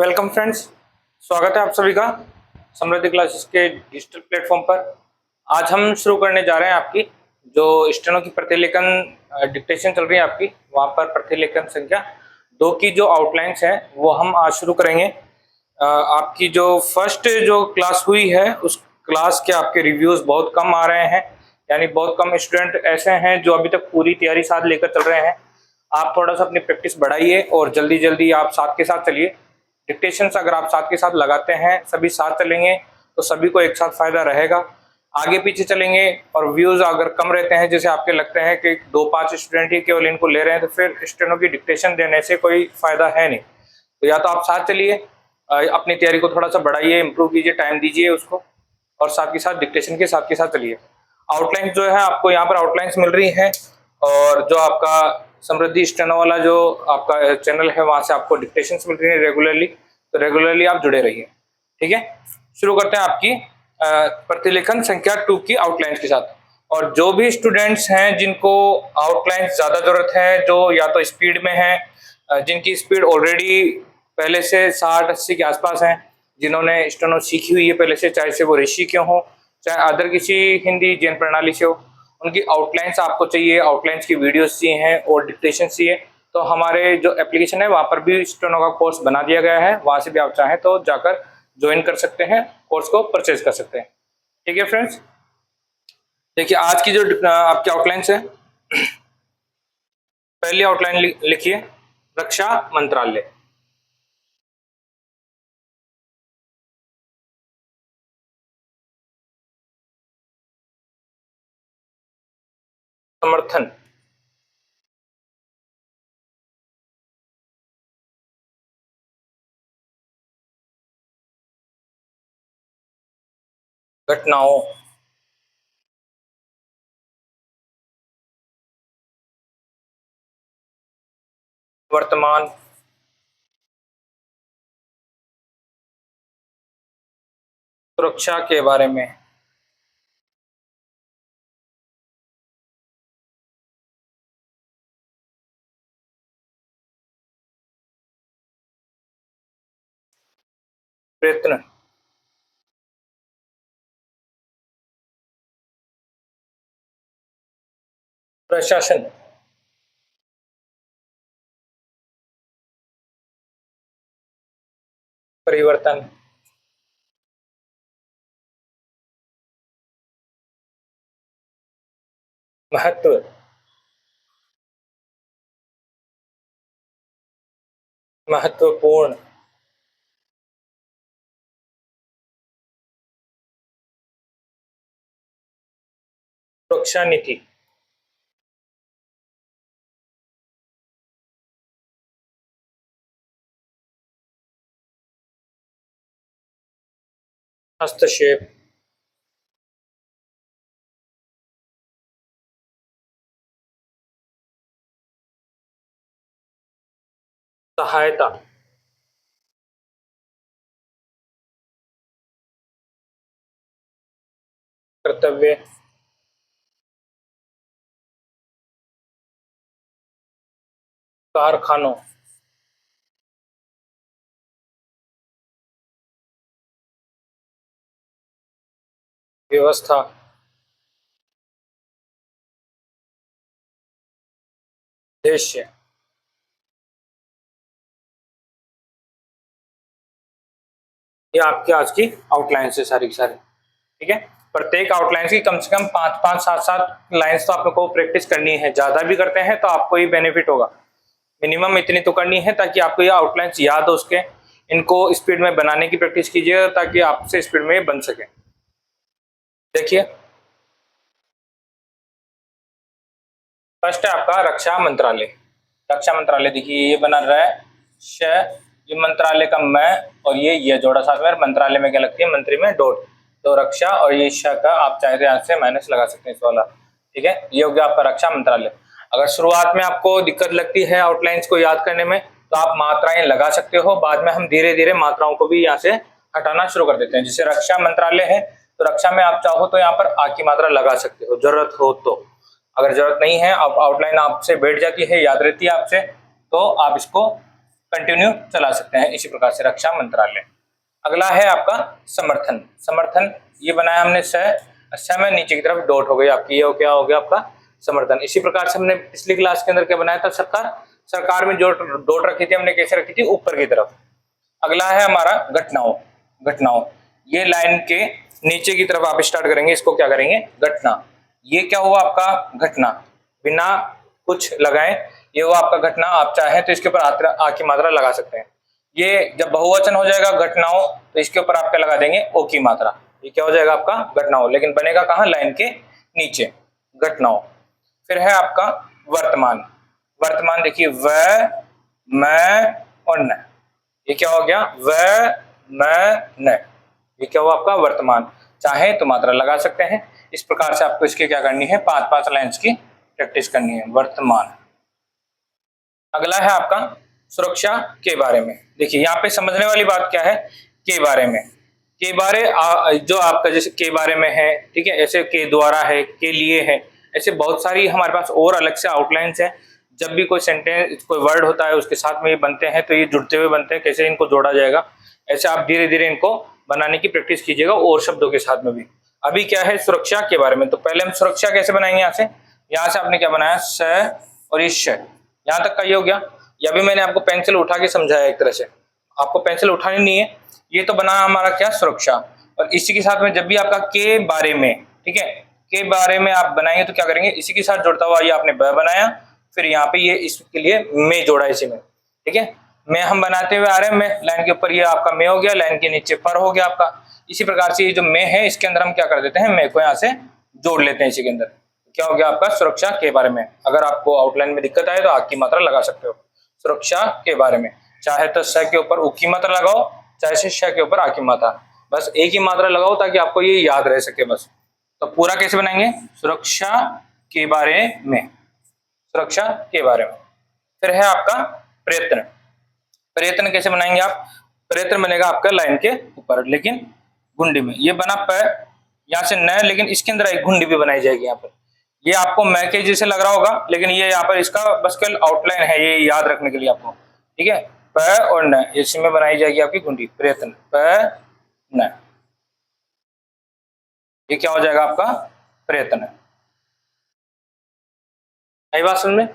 Welcome friends, स्वागत है आप सभी का समृद्धि क्लासेस के डिजिटल प्लेटफॉर्म पर। आज हम शुरू करने जा रहे हैं आपकी जो स्टेनो की प्रतिलेखन डिक्टेशन चल रही है आपकी, वहाँ पर प्रतिलेखन संख्या 2 की जो आउटलाइंस है वो हम आज शुरू करेंगे। आपकी जो फर्स्ट जो क्लास हुई है उस क्लास के आपके रिव्यूज़ बहुत कम आ रहे हैं, यानी बहुत कम स्टूडेंट ऐसे हैं जो अभी तक पूरी तैयारी साथ लेकर चल रहे हैं। आप थोड़ा सा अपनी प्रैक्टिस बढ़ाइए और जल्दी जल्दी आप साथ के साथ चलिए। डिक्टेशंस अगर आप साथ के साथ लगाते हैं, सभी साथ चलेंगे तो सभी को एक साथ फायदा रहेगा। आगे पीछे चलेंगे और व्यूज अगर कम रहते हैं, जैसे आपके लगते हैं कि 2-5 स्टूडेंट ही केवल इनको ले रहे हैं, तो फिर स्टेनो की डिक्टेशन देने से कोई फायदा है नहीं। तो या तो आप साथ चलिए, अपनी तैयारी को थोड़ा सा बढ़ाइए, इंप्रूव कीजिए, टाइम दीजिए उसको, और साथ के साथ डिक्टेशन के साथ चलिए। आउटलाइंस जो है आपको यहाँ पर आउटलाइंस मिल रही है, और जो आपका समृद्धि स्टेनो वाला जो आपका चैनल है वहां से आपको डिक्टेशंस मिल रही है रेगुलरली, तो रेगुलरली आप जुड़े रहिए। ठीक है, शुरू करते हैं आपकी प्रतिलेखन संख्या 2 की आउटलाइंस के साथ। और जो भी स्टूडेंट्स हैं जिनको आउटलाइंस ज्यादा जरूरत है, जो या तो स्पीड में है, जिनकी स्पीड ऑलरेडी पहले से 60-80 के आसपास है, जिन्होंने स्टेनो सीखी हुई है पहले से, चाहे से वो ऋषि के हो चाहे अदर किसी हिंदी जैन प्रणाली से हो, उनकी आउटलाइंस आपको चाहिए, आउटलाइंस की वीडियोस चाहिए और डिक्टेशन चाहिए, तो हमारे जो एप्लीकेशन है वहाँ पर भी स्टेनो का कोर्स बना दिया गया है, वहाँ से भी आप चाहें तो जाकर ज्वाइन कर सकते हैं, कोर्स को परचेज कर सकते हैं। ठीक है फ्रेंड्स, देखिए आज की जो आपकी आउटलाइंस है, पहली आउटलाइन लिखिए, रक्षा मंत्रालय। समर्थन, घटनाओं, वर्तमान, सुरक्षा के बारे में, प्रयत्न, प्रशासन, परिवर्तन, महत्व, महत्वपूर्ण, सुरक्षा नीति, हस्तक्षेप, सहायता, कर्तव्य, कारखानों, व्यवस्था, उद्देश्य। ये आपकी आज की आउटलाइन है सारी की सारी। ठीक है, प्रत्येक आउटलाइन की कम से कम 5-5, 7-7 लाइन्स तो आपको प्रैक्टिस करनी है। ज्यादा भी करते हैं तो आपको ही बेनिफिट होगा, मिनिमम इतनी तो करनी है ताकि आपको ये आउटलाइंस याद हो उसके। इनको स्पीड में बनाने की प्रैक्टिस कीजिए ताकि आपसे स्पीड में बन सके। देखिए, फर्स्ट है आपका रक्षा मंत्रालय। रक्षा मंत्रालय देखिए ये बना रहा है श, ये मंत्रालय का मैं, और ये जोड़ा साथ में, मंत्रालय में क्या लगती है, मंत्री में डॉट, तो रक्षा, और ये श का आप चाहे तो यहाँ से माइनस लगा सकते हैं इस वाला। ठीक है, ये हो गया आपका रक्षा मंत्रालय। अगर शुरुआत में आपको दिक्कत लगती है आउटलाइंस को याद करने में, तो आप मात्राएं लगा सकते हो, बाद में हम धीरे धीरे मात्राओं को भी यहाँ से हटाना शुरू कर देते हैं। जैसे रक्षा मंत्रालय है तो रक्षा में आप चाहो तो यहाँ पर आ की मात्रा लगा सकते हो, जरूरत हो तो। अगर जरूरत नहीं है, आप आउटलाइन आपसे बैठ जाती है, याद रहती है आपसे, तो आप इसको कंटिन्यू चला सकते हैं इसी प्रकार से रक्षा मंत्रालय। अगला है आपका समर्थन। समर्थन ये बनाया हमने स में नीचे की तरफ डॉट हो गई आपकी, ये क्या हो गया आपका समर्थन। इसी प्रकार से हमने पिछली क्लास के अंदर क्या बनाया था, सरकार में जो डॉट रखी थी हमने कैसे रखी थी, ऊपर की तरफ। अगला है हमारा घटनाओं। घटनाओं ये लाइन के नीचे की तरफ आप स्टार्ट करेंगे, इसको क्या करेंगे, घटना। ये क्या हुआ आपका घटना, बिना कुछ लगाए ये हुआ आपका घटना। आप चाहें तो इसके ऊपर आ की मात्रा लगा सकते हैं। ये जब बहुवचन हो जाएगा घटनाओं तो इसके ऊपर आप क्या लगा देंगे, ओ की मात्रा। ये क्या हो जाएगा आपका घटनाओं, लेकिन बनेगा कहाँ, लाइन के नीचे, घटनाओं। फिर है आपका वर्तमान। वर्तमान देखिए व, मैं और न, ये क्या हो गया, व, मैं, न, ये क्या हुआ आपका वर्तमान। चाहे तो मात्रा लगा सकते हैं। इस प्रकार से आपको इसकी क्या करनी है, 5-5 लाइंस की प्रैक्टिस करनी है। वर्तमान। अगला है आपका सुरक्षा के बारे में। देखिए यहाँ पे समझने वाली बात क्या है, के बारे में। के बारे जो आपका जैसे के बारे में है, ठीक है, ऐसे के द्वारा है, के लिए है, ऐसे बहुत सारी हमारे पास और अलग से आउटलाइंस है। जब भी कोई सेंटेंस, कोई वर्ड होता है उसके साथ में ये बनते हैं तो ये जुड़ते हुए बनते हैं, कैसे इनको जोड़ा जाएगा, ऐसे आप धीरे धीरे इनको बनाने की प्रैक्टिस कीजिएगा और शब्दों के साथ में भी। अभी क्या है, सुरक्षा के बारे में। तो पहले हम सुरक्षा कैसे बनाएंगे, यहाँ से आपने क्या बनाया, स और इस यहाँ तक का ये हो गया। या भी मैंने आपको पेंसिल उठा के समझाया एक तरह से, आपको पेंसिल उठानी नहीं है। ये तो बना हमारा क्या, सुरक्षा। और इसी के साथ में जब भी आपका के बारे में, ठीक है, के बारे में आप बनाएंगे तो क्या करेंगे, इसी के साथ जुड़ता हुआ ये आपने ब बनाया, फिर यहाँ पे ये इसके लिए में जोड़ा इसी में, ठीक है। में हम बनाते हुए आ रहे हैं, में लाइन के ऊपर ये आपका में हो गया, लाइन के नीचे पर हो गया आपका। इसी प्रकार से ये जो में है इसके अंदर हम क्या कर देते हैं, में को यहाँ से जोड़ लेते हैं इसी के अंदर। क्या हो गया आपका सुरक्षा के बारे में। अगर आपको आउटलाइन में दिक्कत आए तो आ की मात्रा लगा सकते हो। सुरक्षा के बारे में, चाहे तो स के ऊपर उ की मात्रा लगाओ, चाहे से श के ऊपर आ की मात्रा, बस एक ही मात्रा लगाओ ताकि आपको ये याद रह सके बस। तो पूरा कैसे बनाएंगे, सुरक्षा के बारे में, सुरक्षा के बारे में। फिर है आपका प्रयत्न। प्रयत्न कैसे बनाएंगे आप, प्रयत्न बनेगा आपका लाइन के ऊपर लेकिन घुंडी में। ये बना प, यहाँ से न, लेकिन इसके अंदर एक घुंडी भी बनाई जाएगी यहाँ पर। ये आपको मैं के जैसे लग रहा होगा, लेकिन ये यहाँ पर इसका बस केवल आउटलाइन है, ये याद रखने के लिए आपको, ठीक है। प और न, इसी में बनाई जाएगी आपकी घुंडी, प्रयत्न, प न, ये क्या हो जाएगा आपका प्रयत्न। आई बात समझ में।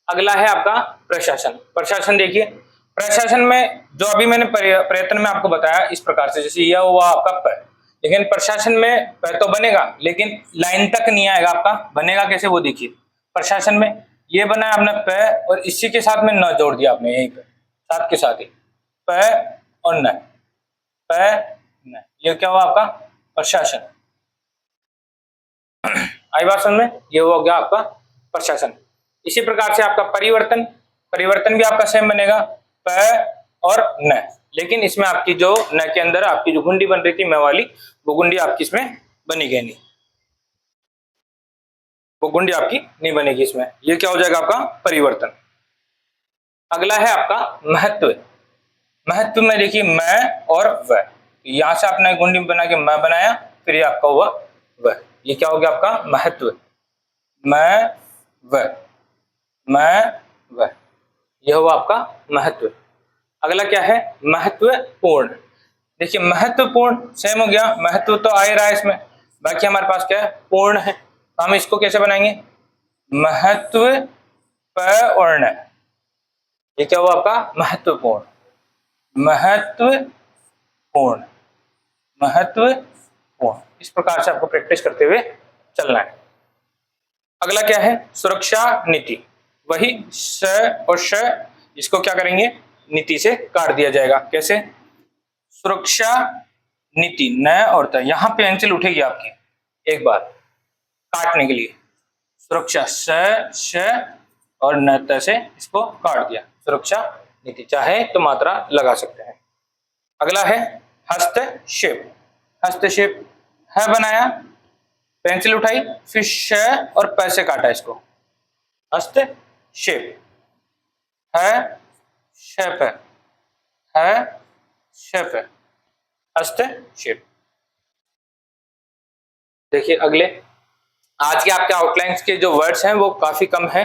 अगला है आपका प्रशासन। प्रशासन देखिए, प्रशासन में जो अभी मैंने प्रयत्न में आपको बताया इस प्रकार से, जैसे यह हुआ आपका प, लेकिन प्रशासन में प तो बनेगा लेकिन लाइन तक नहीं आएगा आपका। बनेगा कैसे वो देखिए, प्रशासन में ये बनाया आपने प और इसी के साथ में न जोड़ दिया आपने, यहीं पे साथ के साथ ही प और न, प न, ये क्या हुआ आपका प्रशासन। आई बात समझ में, ये हो गया आपका प्रशासन। इसी प्रकार से आपका परिवर्तन। परिवर्तन भी आपका सेम बनेगा, प और न, लेकिन इसमें आपकी जो न के अंदर आपकी जो गुंडी बन रही थी मैं वाली, वो गुंडी आपकी इसमें बनेगी नहीं, वो गुंडी आपकी नहीं बनेगी इसमें। ये क्या हो जाएगा आपका परिवर्तन। अगला है आपका महत्व। महत्व में देखिए मैं और वह, यहां से आपने गुंडी बना के मैं बनाया, फिर ये आपका हुआ वह, ये क्या हो गया आपका महत्व। मैं वह, मैं वह, यह हुआ आपका महत्व। अगला क्या है, महत्वपूर्ण। देखिए महत्वपूर्ण सेम हो गया, महत्व तो आ ही रहा है इसमें, बाकी हमारे पास क्या है, पूर्ण है। हम इसको कैसे बनाएंगे, महत्व प और न, ये क्या हुआ आपका महत्वपूर्ण, महत्वपूर्ण, महत्वपूर्ण। इस प्रकार से आपको प्रैक्टिस करते हुए चलना है। अगला क्या है, सुरक्षा नीति। वही स और श, इसको क्या करेंगे, नीति से काट दिया जाएगा। कैसे, सुरक्षा नीति न और त, यहां पे पेंसिल उठेगी आपकी एक बार काटने के लिए। सुरक्षा स श और न त से इसको काट दिया, सुरक्षा नीति। चाहे तो मात्रा लगा सकते हैं। अगला है हस्तक्षेप। हस्तक्षेप है बनाया, पेंसिल उठाई, फिर श और प से काटा इसको, हस्तक्षेप, है शेप, है शेप, हस्तक्षेप। देखिए अगले, आज के आपके आउटलाइंस के जो वर्ड्स हैं वो काफी कम है,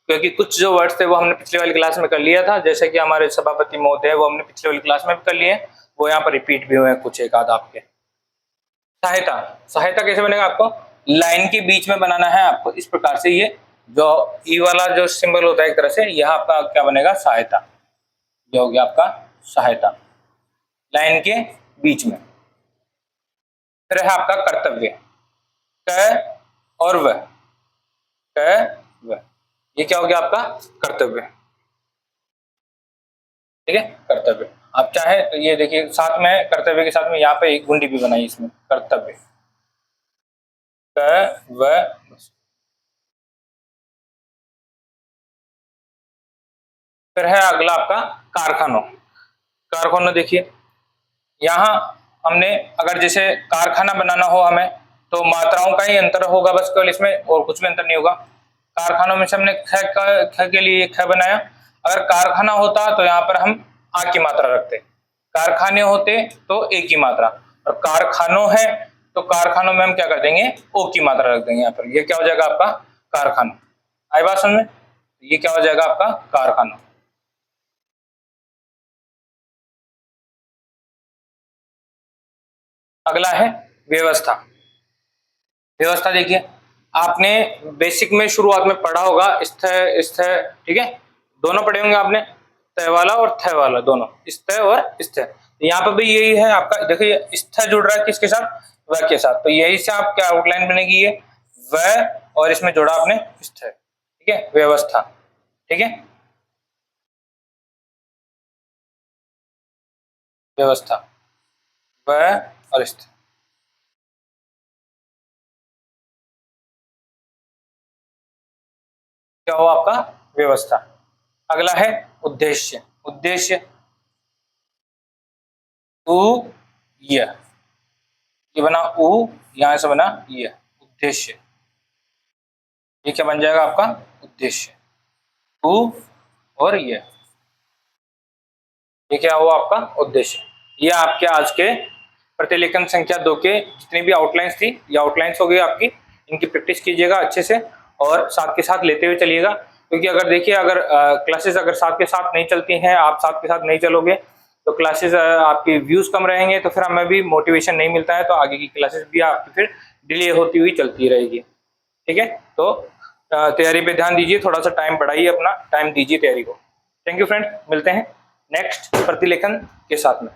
क्योंकि कुछ जो वर्ड्स थे वो हमने पिछले वाली क्लास में कर लिया था, जैसे कि हमारे सभापति महोदय वो हमने पिछले वाली क्लास में भी कर लिए, वो यहाँ पर रिपीट भी हुए हैं कुछ एक आध आपके। सहायता, सहायता कैसे बनेगा? आपको लाइन के बीच में बनाना है आपको इस प्रकार से, ये जो ई वाला जो सिंबल होता है एक तरह से, यह आपका क्या बनेगा? सहायता। ये हो गया आपका सहायता, लाइन के बीच में। फिर है आपका कर्तव्य, क और व, क व, ये क्या हो गया आपका? कर्तव्य। ठीक है, कर्तव्य। आप चाहे तो ये देखिए साथ में कर्तव्य के साथ में यहाँ पे एक गुंडी भी बनाई इसमें, कर्तव्य, क व। फिर है अगला आपका कारखानों। कारखानों देखिए यहाँ हमने अगर जैसे कारखाना बनाना हो हमें तो मात्राओं का ही अंतर होगा बस केवल इसमें, और कुछ भी अंतर नहीं होगा। कारखानों में से हमने ख के लिए ख बनाया। अगर कारखाना होता तो यहाँ पर हम आ की मात्रा रखते, कारखाने होते तो ए की मात्रा, और कारखानों है तो कारखानों में हम क्या कर देंगे? ओ की मात्रा रख देंगे यहाँ पर। ये क्या हो जाएगा आपका? कारखाना। आई बात समझ में? ये क्या हो जाएगा आपका? कारखाना। अगला है व्यवस्था। व्यवस्था देखिए आपने बेसिक में शुरुआत में पढ़ा होगा स्थ स्थ, ठीक है, दोनों पढ़े होंगे आपने, तय वाला और थ वाला दोनों, स्थ और स्थ। यहाँ पर भी यही है आपका, देखिए स्थ जुड़ रहा है किसके साथ? व के साथ, तो यही से आप क्या आउटलाइन बनेगी? ये व और इसमें जोड़ा आपने स्थ, ठीक है, व्यवस्था। ठीक है, व्यवस्था, व और स्थ। क्या हुआ आपका? व्यवस्था। अगला है उद्देश्य। उद्देश्य उ य, ये बना उ, यहां से बना य, उद्देश्य। ये क्या बन जाएगा आपका? उद्देश्य, उ और ये क्या हुआ आपका? उद्देश्य। ये आपके आज के प्रतिलेखन संख्या 2 के जितनी भी आउटलाइंस थी, ये आउटलाइंस हो गई आपकी। इनकी प्रैक्टिस कीजिएगा अच्छे से और साथ के साथ लेते हुए चलिएगा, क्योंकि अगर देखिए अगर क्लासेस अगर साथ के साथ नहीं चलती हैं, आप साथ के साथ नहीं चलोगे तो क्लासेस आपकी व्यूज कम रहेंगे, तो फिर हमें भी मोटिवेशन नहीं मिलता है, तो आगे की क्लासेस भी आपकी फिर डिले होती हुई चलती रहेगी। ठीक है, तो तैयारी पे ध्यान दीजिए, थोड़ा सा टाइम बढ़ाइए, अपना टाइम दीजिए तैयारी को। थैंक यू फ्रेंड, मिलते हैं नेक्स्ट प्रतिलेखन के साथ में।